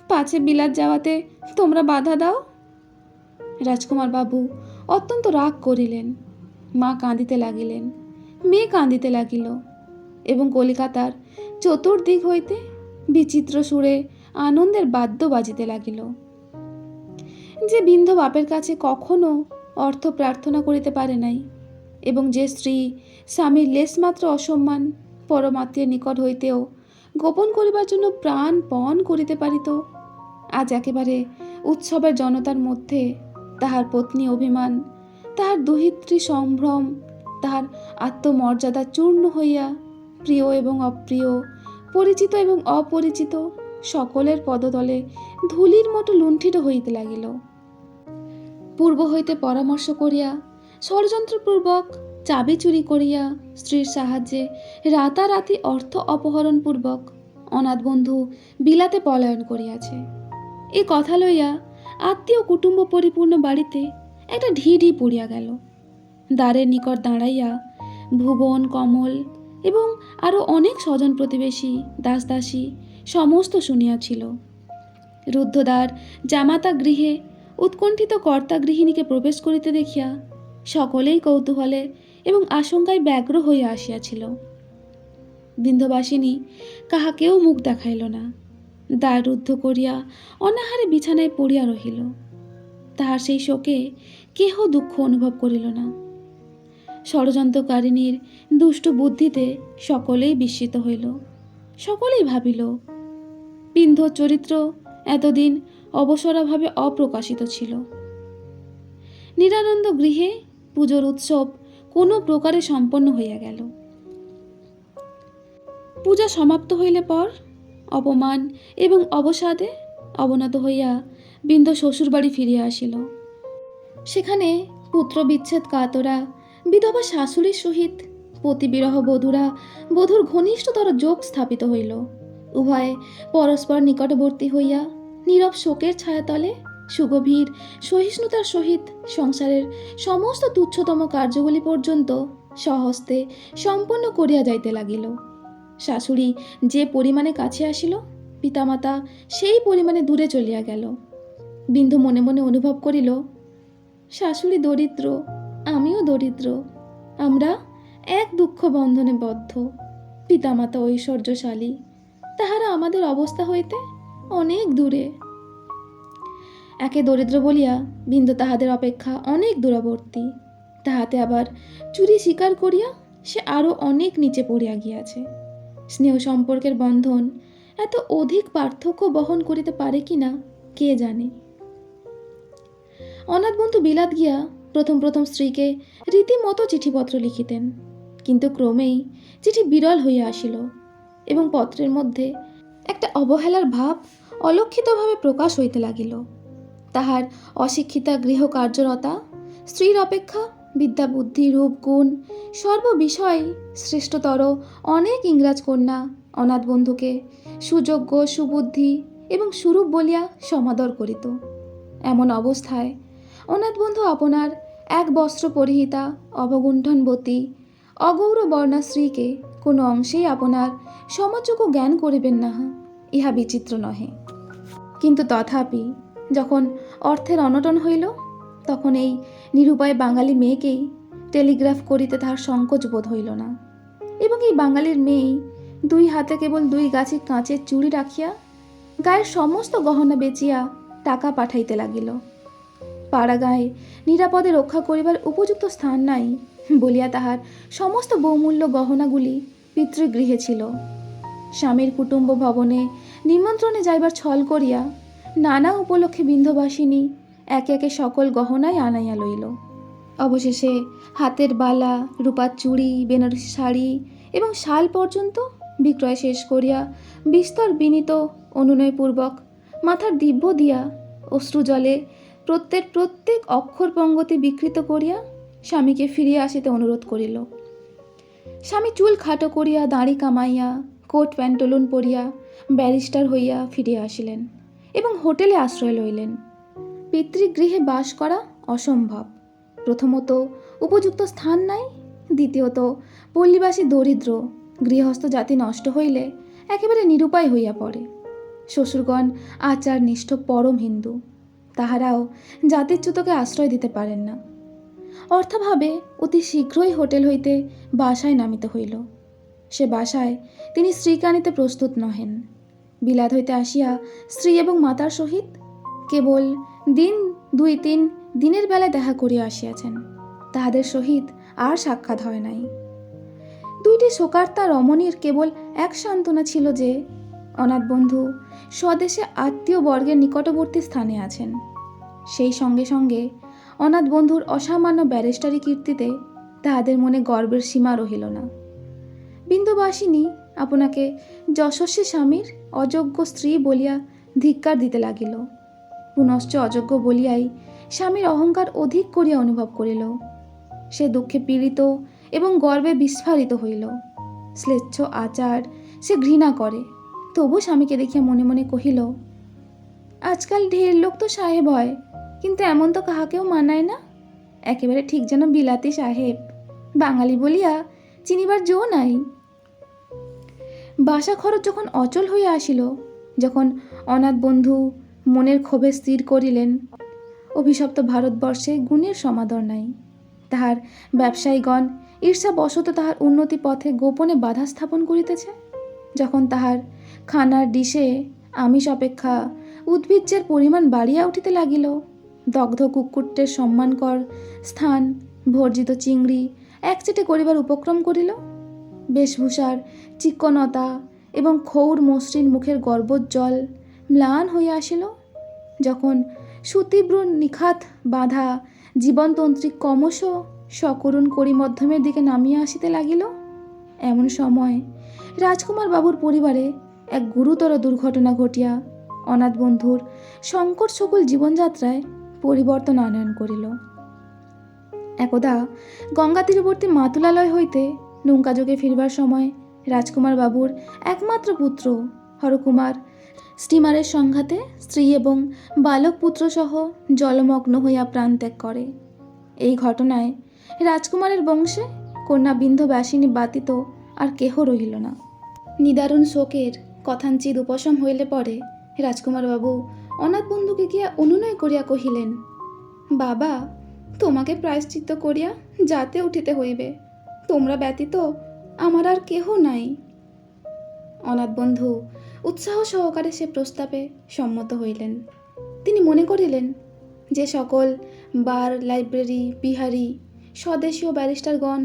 পাছে বিলাত যাওয়াতে তোমরা বাধা দাও। রাজকুমার বাবু অত্যন্ত রাগ করিলেন। মা কাঁদিতে লাগিলেন, মেয়ে কাঁদিতে লাগিল এবং কলিকাতার চতুর্দিক হইতে বিচিত্র সুরে আনন্দের বাদ্য বাজিতে লাগিল। যে বিন্ধ বাপের কাছে কখনো অর্থ প্রার্থনা করিতে পারে নাই এবং যে স্ত্রী স্বামীর লেশমাত্র অসম্মান পরমাত্মীয় নিকট হইতেও গোপন করিবার জন্য প্রাণপণ করিতে পারিত, আজ একেবারে উৎসবের জনতার মধ্যে তাহার পত্নী অভিমান, তাহার দুহিত্রী সম্ভ্রম, তাহার আত্মমর্যাদা চূর্ণ হইয়া প্রিয় এবং অপ্রিয়, পরিচিত এবং অপরিচিত সকলের পদতলে ধূলির মতো লুণ্ঠিত হইতে লাগিল। পূর্ব হইতে পরামর্শ করিয়া ষড়যন্ত্রপূর্বক চাবি চুরি করিয়া স্ত্রীর সাহায্যে রাতারাতি অর্থ অপহরণপূর্বক অনাথ বন্ধু বিলাতে পলায়ন করিয়াছে। এ কথা লইয়া আত্মীয় কুটুম্ব পরিপূর্ণ বাড়িতে একটা ঢি ঢি পড়িয়া গেল। দ্বারের নিকট দাঁড়াইয়া ভুবন, কমল এবং আরও অনেক স্বজন প্রতিবেশী দাসদাসী সমস্ত শুনিয়াছিল। রুদ্ধদ্বার জামাতা গৃহে উৎকণ্ঠিত কর্তা গৃহিণীকে প্রবেশ করিতে দেখিয়া সকলেই কৌতূহলে এবং আশঙ্কায় ব্যগ্র হইয়া আসিয়াছিল। বিন্ধবাসিনী কাহাকেও মুখ দেখাইল না, দ্বার রুদ্ধ করিয়া অনাহারে বিছানায় পড়িয়া রহিল। তাহার সেই শোকে কেহ দুঃখ অনুভব করিল না। ষড়যন্ত্রকারিণীর দুষ্ট বুদ্ধিতে সকলেই বিস্মিত হইল। সকলেই ভাবিল, বিন্ধর চরিত্র এতদিন অবসরাভাবে অপ্রকাশিত ছিল। নিরানন্দ গৃহে পুজোর উৎসব কোনো প্রকারে সম্পন্ন হইয়া গেল। পূজা সমাপ্ত হইলে পর অপমান এবং অবসাদে অবনত হইয়া বিন্ধ শ্বশুরবাড়ি ফিরিয়া আসিল। সেখানে পুত্র বিচ্ছেদ কাতরা বিধবা শাশুড়ির সহিত পতিবিরহ বধূরা বধূর ঘনিষ্ঠতর যোগ স্থাপিত হইল। উভয়ে পরস্পর নিকটবর্তী হইয়া নীরব শোকের ছায়াতলে সুগভীর সহিষ্ণুতার সহিত সংসারের সমস্ত তুচ্ছতম কার্যগুলি পর্যন্ত স্বহস্তে সম্পন্ন করিয়া যাইতে লাগিল। শাশুড়ি যে পরিমাণে কাছে আসিল, পিতামাতা সেই পরিমাণে দূরে চলিয়া গেল। বিন্দু মনে মনে অনুভব করিল, শাশুড়ি দরিদ্র, আমিও দরিদ্র, আমরা এক দুঃখ বন্ধনে বদ্ধ। পিতামাতা ঐশ্বর্যশালী, তাহারা আমাদের অবস্থা হইতে অনেক দূরে। একে দরিদ্র বলিয়া বিন্দু তাহাদের অপেক্ষা অনেক দূরবর্তী, তাহাতে আবার চুরি স্বীকার করিয়া সে আরও অনেক নিচে পড়িয়া গিয়াছে। স্নেহ সম্পর্কের বন্ধন এত অধিক পার্থক্য বহন করিতে পারে কিনা কে জানে। অনাথ বন্ধু বিলাত গিয়া প্রথম প্রথম স্ত্রীকে রীতিমতো চিঠিপত্র লিখিতেন, কিন্তু ক্রমেই চিঠি বিরল হইয়া আসিল এবং পত্রের মধ্যে একটা অবহেলার ভাব অলক্ষিতভাবে প্রকাশ হইতে লাগিল। তাহার অশিক্ষিতা গৃহকার্যরতা স্ত্রীর অপেক্ষা বিদ্যা বুদ্ধি রূপ গুণ সর্ববিষয়ে শ্রেষ্ঠতর অনেক ইংরাজ কন্যা অনাথ বন্ধুকে সুযোগ্য সুবুদ্ধি এবং সুরূপ বলিয়া সমাদর করিত। এমন অবস্থায় অনাথ বন্ধু আপনার এক বস্ত্র পরিহিতা অবগুণ্ঠনবতী অগৌর বর্ণা স্ত্রীকে কোনো অংশেই আপনার সমযোগ্য জ্ঞান করিবেন না, ইহা বিচিত্র নহে। কিন্তু তথাপি যখন অর্থের অনটন হইল, তখন এই নিরুপায় বাঙালি মেয়েকেই টেলিগ্রাফ করিতে তাহার সংকোচ বোধ হইল না, এবং এই বাঙালির মেয়েই দুই হাতে কেবল দুই গাছি কাঁচের চুড়ি রাখিয়া গায়ের সমস্ত গহনা বেচিয়া টাকা পাঠাইতে লাগিল। পাড়া গায়ে নিরাপদে রক্ষা করিবার উপযুক্ত স্থান নাই বলিয়া তাহার সমস্ত বহুমূল্য গহনাগুলি পিতৃগৃহে ছিল। স্বামীর কুটুম্ব ভবনে নিমন্ত্রণে যাইবার ছল করিয়া নানা উপলক্ষে বিন্ধবাসিনী একে একে সকল গহনাই আনাইয়া লইল। অবশেষে হাতের বালা, রূপার চুড়ি, বেনারসি শাড়ি এবং শাল পর্যন্ত বিক্রয় শেষ করিয়া বিস্তর বিনীত অনুনয়পূর্বক মাথার দিব্য দিয়া অশ্রুজলে প্রত্যেক অক্ষর পঙ্গতি বিকৃত করিয়া স্বামীকে ফিরিয়া আসিতে অনুরোধ করিল। স্বামী চুল খাটো করিয়া দাড়ি কামাইয়া কোট প্যান্টলুন পরিয়া ব্যারিস্টার হইয়া ফিরিয়া আসিলেন এবং হোটেলে আশ্রয় লইলেন। পিতৃগৃহে বাস করা অসম্ভব। প্রথমত উপযুক্ত স্থান নাই, দ্বিতীয়ত পল্লীবাসী দরিদ্র, গৃহস্থ জাতি নষ্ট হইলে একেবারে নিরুপায় হইয়া পড়ে। শ্বশুরগণ আচারনিষ্ঠ পরম হিন্দু, তাহারাও জাতিচ্যুতকে আশ্রয় দিতে পারেন না। অর্থাভাবে অতি শীঘ্রই হোটেল হইতে বাসায় নামিতে হইল। সে বাসায় তিনি স্ত্রীকে আনিতে প্রস্তুত নহেন। বিলাত হইতে আসিয়া স্ত্রী এবং মাতার সহিত কেবল দুই তিন দিনের বেলায় দেখা করিয়া আসিয়াছেন, তাহাদের সহিত আর সাক্ষাৎ হয় নাই। দুইটি শোকার্তা রমণীর কেবল এক সান্ত্বনা ছিল যে অনাথ বন্ধু স্বদেশে আত্মীয় বর্গের নিকটবর্তী স্থানে আছেন। সেই সঙ্গে সঙ্গে অনাথ বন্ধুর অসামান্য ব্যারিস্টারি কীর্তিতে তাহাদের মনে গর্বের সীমা রহিল না। বিন্দুবাসিনী আপনাকে যশস্বী স্বামীর অযোগ্য স্ত্রী বলিয়া ধিক্কার দিতে লাগিল। পুনশ্চ অযোগ্য বলিয়াই স্বামীর অহংকার অধিক করিয়া অনুভব করিল। সে দুঃখে পীড়িত এবং গর্বে বিস্ফারিত হইল। শ্লেচ্ছ আচার সে ঘৃণা করে, তবু স্বামীকে দেখিয়া মনে মনে কহিল, আজকাল ঢের লোক তো সাহেব হয়, কিন্তু এমন তো কাহাকেও মানায় না। একেবারে ঠিক যেন বিলাতি সাহেব, বাঙালি বলিয়া চিনিবার জো নাই। বাসা খরচ যখন অচল হইয়া আসিল, যখন অনাথ বন্ধু মনের ক্ষোভে স্থির করিলেন অভিশপ্ত ভারতবর্ষে গুণের সমাদর নাই, তাহার ব্যবসায়ীগণ ঈর্ষাবশত তাহার উন্নতি পথে গোপনে বাধা স্থাপন করিতেছে, যখন তাহার খানার ডিশে আমিষ অপেক্ষা উদ্ভিজ্জের পরিমাণ বাড়িয়া উঠিতে লাগিল, দগ্ধ কুক্কুটের সম্মানকর স্থান ভর্জিত চিংড়ি একচেটে করিবার উপক্রম করিল, বেশভূষার চিক্কণতা এবং ক্ষৌর মসৃণ মুখের গর্বোজ্জ্বল ম্লান হইয়া আসিল, যখন সুতীব্র নিখাত বাঁধা জীবনতন্ত্রী ক্রমশ সকরুণ করিমধ্যমের দিকে নামিয়া আসিতে লাগিল, এমন সময় রাজকুমার বাবুর পরিবারে এক গুরুতর দুর্ঘটনা ঘটিয়া অনাথ বন্ধুর সংকট সকল জীবনযাত্রায় পরিবর্তন আনয়ন করিল। একদা গঙ্গা তীরবর্তী মাতুলালয় হইতে নৌকাযোগে ফিরবার সময় রাজকুমার বাবুর একমাত্র পুত্র হরকুমার স্টিমারের সংঘাতে স্ত্রী এবং বালক পুত্রসহ জলমগ্ন হইয়া প্রাণত্যাগ করে। এই ঘটনায় রাজকুমারের বংশে কন্যা বিন্ধ্যবাসিনী ব্যতীত আর কেহ রহিল না। নিদারুণ শোকের কথাঞ্চিত উপশম হইলে পরে রাজকুমার বাবু অনাথ বন্ধুকে গিয়া অনুনয় করিয়া কহিলেন, বাবা, তোমাকে প্রায়শ্চিত্ত করিয়া যাতে উঠিতে হইবে, তোমরা ব্যতীত আমার আর কেহ নাই। অনাথ বন্ধু উৎসাহ সহকারে সে প্রস্তাবে সম্মত হইলেন। তিনি মনে করিলেন যে সকল বার, লাইব্রেরি, বিহারি, স্বদেশীয় ব্যারিস্টারগণ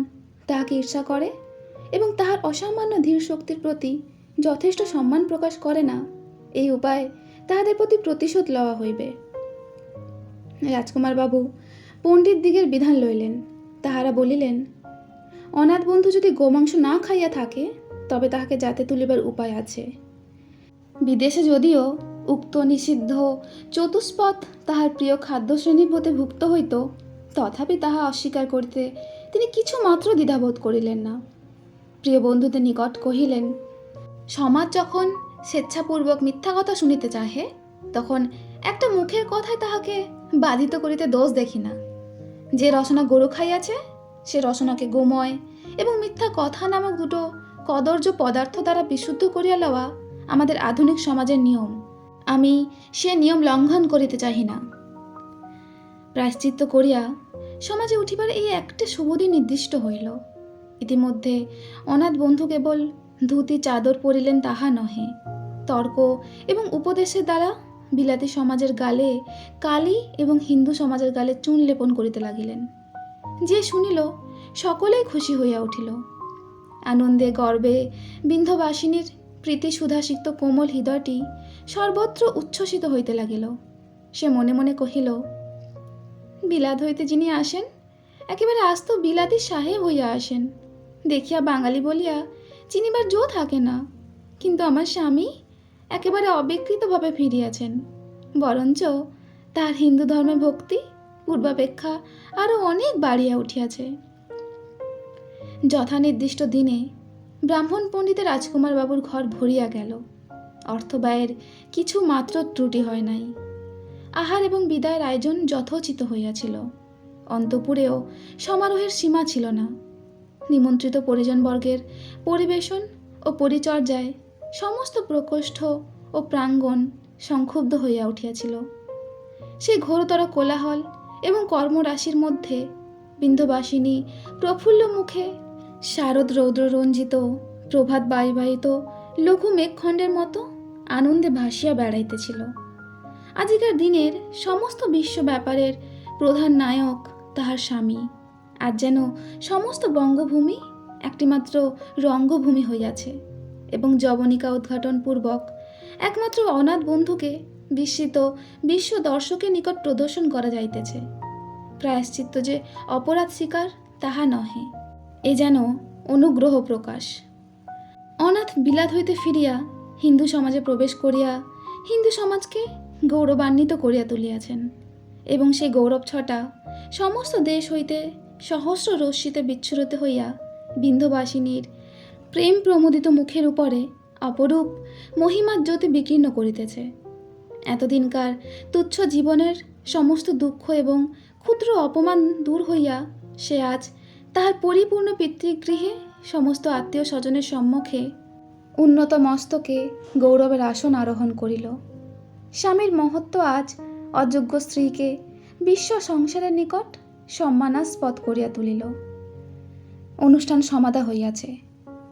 তাহাকে ঈর্ষা করে এবং তাহার অসামান্য ধীর শক্তির প্রতি যথেষ্ট সম্মান প্রকাশ করে না, এই উপায় তাহাদের প্রতি প্রতিশোধ লওয়া হইবে। রাজকুমার বাবু পণ্ডিত দিগের বিধান লইলেন। তাহারা বলিলেন, অনাথ বন্ধু যদি গোমাংস না খাইয়া থাকে তবে তাহাকে জাতে তুলিবার উপায় আছে। বিদেশে যদিও উক্ত নিষিদ্ধ চতুষ্পদ তাহার প্রিয় খাদ্য শ্রেণীর হতে ভুক্ত হইত, তথাপি তাহা অস্বীকার করিতে তিনি কিছু মাত্র দ্বিধাবোধ করিলেন না। প্রিয় বন্ধুদের নিকট কহিলেন, সমাজ যখন স্বেচ্ছাপূর্বক মিথ্যা কথা শুনিতে চাহে, তখন একটা মুখের কথায় তাহাকে বাধিত করিতে দোষ দেখি না। যে রসনা গরু খাইয়াছে, সে রসনাকে গোময় এবং মিথ্যা কথা নামক দুটো কদর্য পদার্থ দ্বারা বিশুদ্ধ করিয়া লওয়া আমাদের আধুনিক সমাজের নিয়ম। আমি সে নিয়ম লঙ্ঘন করিতে চাহি না। প্রায়শ্চিত্ত করিয়া সমাজে উঠিবার এই একটা শুভদিন নির্দিষ্ট হইল। ইতিমধ্যে অনাথ বন্ধু কেবল ধুতি চাদর পরিলেন তাহা নহে, তর্ক এবং উপদেশের দ্বারা বিলাতি সমাজের গালে কালি এবং হিন্দু সমাজের গালে চুন লেপন করিতে লাগিলেন। যে শুনিল সকলেই খুশি হইয়া উঠিল। আনন্দে গর্বে বিন্ধ্যবাসিনীর প্রীতি সুধাসিক্ত কোমল হৃদয়টি সর্বত্র উচ্ছ্বসিত হইতে লাগিল। সে মনে মনে কহিল, বিলাত হইতে যিনি আসেন, একেবারে আস্ত বিলাতি সাহেব হইয়া আসেন। দেখিয়া বাঙালি বলিয়া চিনিবার জো থাকে না, কিন্তু আমার স্বামী একেবারে অবিকৃতভাবে ফিরিয়াছেন, বরঞ্চ তার হিন্দু ধর্মে ভক্তি পূর্বাপেক্ষা আরও অনেক বাড়িয়া উঠিয়াছে। যথানির্দিষ্ট দিনে ব্রাহ্মণ পণ্ডিতের রাজকুমার বাবুর ঘর ভরিয়া গেল। অর্থব্যয়ের কিছু মাত্র ত্রুটি হয় নাই। আহার এবং বিদায়ের আয়োজন যথোচিত হইয়াছিল। অন্তঃপুরেও সমারোহের সীমা ছিল না। নিমন্ত্রিত পরিজনবর্গের পরিবেশন ও পরিচর্যায় সমস্ত প্রকোষ্ঠ ও প্রাঙ্গণ সংক্ষুব্ধ হইয়া উঠিয়াছিল। সেই ঘোরতর কোলাহল এবং কর্মরাশির মধ্যে বিন্ধ্যবাসিনী প্রফুল্ল মুখে শারদ রৌদ্ররঞ্জিত প্রভাত বায়ুবাহিত লঘু মেঘখণ্ডের মতো আনন্দে ভাসিয়া বেড়াইতেছিল। আজিকার দিনের সমস্ত বিশ্ব ব্যাপারের প্রধান নায়ক তাহার স্বামী। আজ যেন সমস্ত বঙ্গভূমি একটিমাত্র রঙ্গভূমি হইয়াছে এবং যবনিকা উদ্ঘাটনপূর্বক একমাত্র অনাথ বন্ধুকে বিস্মিত বিশ্ব দর্শকের নিকট প্রদর্শন করা যাইতেছে। প্রায়শ্চিত্ত যে অপরাধ স্বীকার তাহা নহে, এ যেন অনুগ্রহ প্রকাশ। অনাথ বিলাত হইতে ফিরিয়া হিন্দু সমাজে প্রবেশ করিয়া হিন্দু সমাজকে গৌরবান্বিত করিয়া তুলিয়াছেন এবং সেই গৌরব ছটা সমস্ত দেশ হইতে সহস্র রশ্মিতে বিচ্ছুরিত হইয়া বিন্ধ্যবাসিনীর প্রেম প্রমোদিত মুখের উপরে অপরূপ মহিমার জ্যোতি বিকীর্ণ করিতেছে। এতদিনকার তুচ্ছ জীবনের সমস্ত দুঃখ এবং ক্ষুদ্র অপমান দূর হইয়া সে আজ তাহার পরিপূর্ণ পিতৃগৃহে সমস্ত আত্মীয় স্বজনের সম্মুখে উন্নত মস্তকে গৌরবের আসন আরোহণ করিল। স্বামীর মহত্ব আজ অযোগ্য স্ত্রীকে বিশ্ব সংসারের নিকট সম্মানাস্পদ করিয়া তুলিল। অনুষ্ঠান সমাধা হইয়াছে।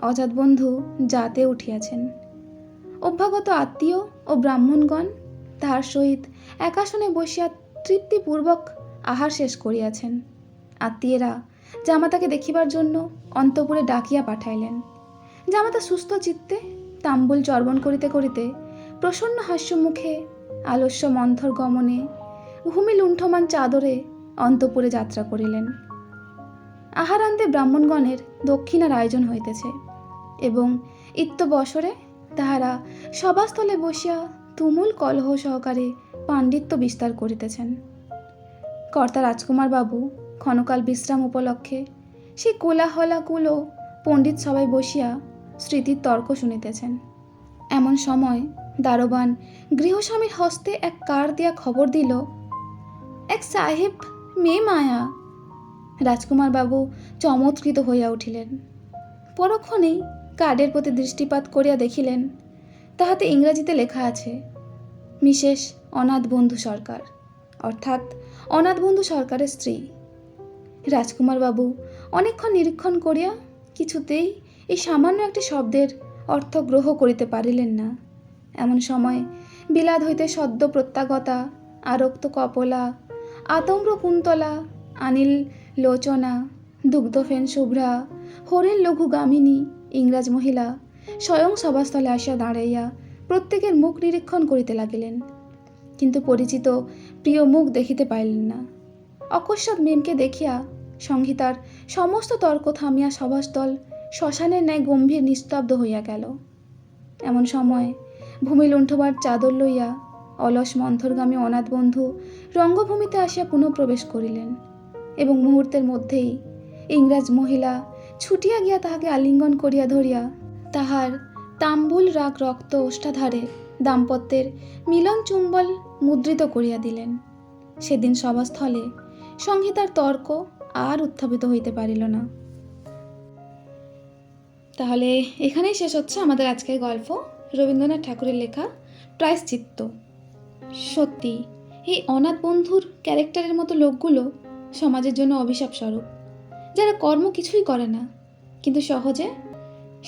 অজাত বন্ধু যাতে উঠিয়াছেন। অভ্যাগত আত্মীয় ও ব্রাহ্মণগণ তাহার সহিত একাসনে বসিয়া তৃপ্তিপূর্বক আহার শেষ করিয়াছেন। আত্মীয়েরা জামাতাকে দেখিবার জন্য অন্তঃপুরে ডাকিয়া পাঠাইলেন। জামাতা সুস্থ চিত্তে তাম্বুল চর্বণ করিতে করিতে প্রসন্ন হাস্যমুখে আলস্য মন্থর গমনে ভূমি লুণ্ঠমান চাদরে অন্তঃপুরে যাত্রা করিলেন। আহারান্তে ব্রাহ্মণগণের দক্ষিণার আয়োজন হইতেছে এবং ইত্যবসরে তাহারা সভাস্থলে বসিয়া তুমুল কলহ সহকারে পাণ্ডিত্য বিস্তার করিতেছেন। কর্তা রাজকুমার বাবু ক্ষণকাল বিশ্রাম উপলক্ষে সেই কোলাহলাকুল ও পণ্ডিত সবাই বসিয়া স্মৃতির তর্ক শুনিতেছেন। এমন সময় দারোয়ান গৃহস্বামীর হস্তে এক কার্ড দিয়া খবর দিল, এক সাহেব মেয়ে মায়া। রাজকুমার বাবু চমৎকৃত হইয়া উঠিলেন। পরক্ষণেই কার্ডের প্রতি দৃষ্টিপাত করিয়া দেখিলেন তাহাতে ইংরাজিতে লেখা আছে, মিসেস অনাথ বন্ধু সরকার, অর্থাৎ অনাথ বন্ধু সরকারের স্ত্রী। রাজকুমার বাবু অনেকক্ষণ নিরীক্ষণ করিয়া কিছুতেই এই সামান্য একটি শব্দের অর্থ গ্রহ করিতে পারিলেন না। এমন সময় বিলাত হইতে সদ্য প্রত্যাগতা আরক্ত কপলা আতম্র কুন্তলা আনিল লোচনা দুগ্ধফেন শুভ্রা হরেন লঘুগামিনী ইংরাজ মহিলা স্বয়ং সভাস্থলে আসিয়া দাঁড়াইয়া প্রত্যেকের মুখ নিরীক্ষণ করিতে লাগিলেন, কিন্তু পরিচিত প্রিয় মুখ দেখিতে পাইলেন না। অকস্মাৎ মেমকে দেখিয়া সংহিতার সমস্ত তর্ক থামিয়া সভাস্থল শ্মশানের ন্যায় গম্ভীর নিস্তব্ধ হইয়া গেল। এমন সময় ভূমি লুণ্ঠবার চাদর লইয়া অলস মন্থরগামী অনাথ বন্ধু রঙ্গভূমিতে আসিয়া পুনঃ প্রবেশ করিলেন এবং মুহূর্তের মধ্যেই ইংরাজ মহিলা ছুটিয়া গিয়া তাহাকে আলিঙ্গন করিয়া ধরিয়া তাহার তাম্বুল রাগ রক্ত ওষ্ঠাধারে দাম্পত্যের মিলন চুম্বল মুদ্রিত করিয়া দিলেন। সেদিন সভাস্থলে সংহিতার তর্ক আর উত্থাপিত হইতে পারিল না। তাহলে এখানেই শেষ হচ্ছে আমাদের আজকের গল্প, রবীন্দ্রনাথ ঠাকুরের লেখা প্রায়শ্চিত্ত। সত্যি এই অনাথ বন্ধুর ক্যারেক্টারের মতো লোকগুলো সমাজের জন্য অভিশাপ স্বরূপ, যারা কর্ম কিছুই করে না কিন্তু সহজে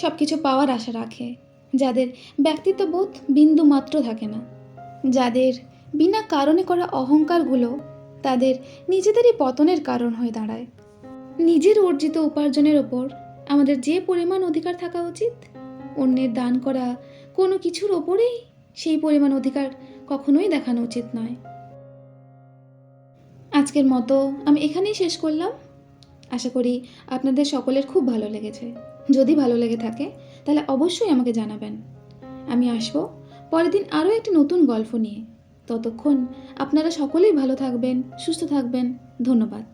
সব কিছু পাওয়ার আশা রাখে, যাদের ব্যক্তিত্ববোধ বিন্দু মাত্র থাকে না, যাদের বিনা কারণে করা অহংকারগুলো তাদের নিজেদেরই পতনের কারণ হয়ে দাঁড়ায়। নিজের অর্জিত উপার্জনের ওপর আমাদের যে পরিমাণ অধিকার থাকা উচিত, অন্যের দান করা কোনো কিছুর ওপরেই সেই পরিমাণ অধিকার কখনোই দেখানো উচিত নয়। আজকের মতো আমি এখানেই শেষ করলাম। আশা করি আপনাদের সকলের খুব ভালো লেগেছে। যদি ভালো লেগে থাকে তাহলে অবশ্যই আমাকে জানাবেন। আমি আসব পরের দিন আরও একটি নতুন গল্প নিয়ে। ততক্ষণ আপনারা সকলেই ভালো থাকবেন, সুস্থ থাকবেন। ধন্যবাদ।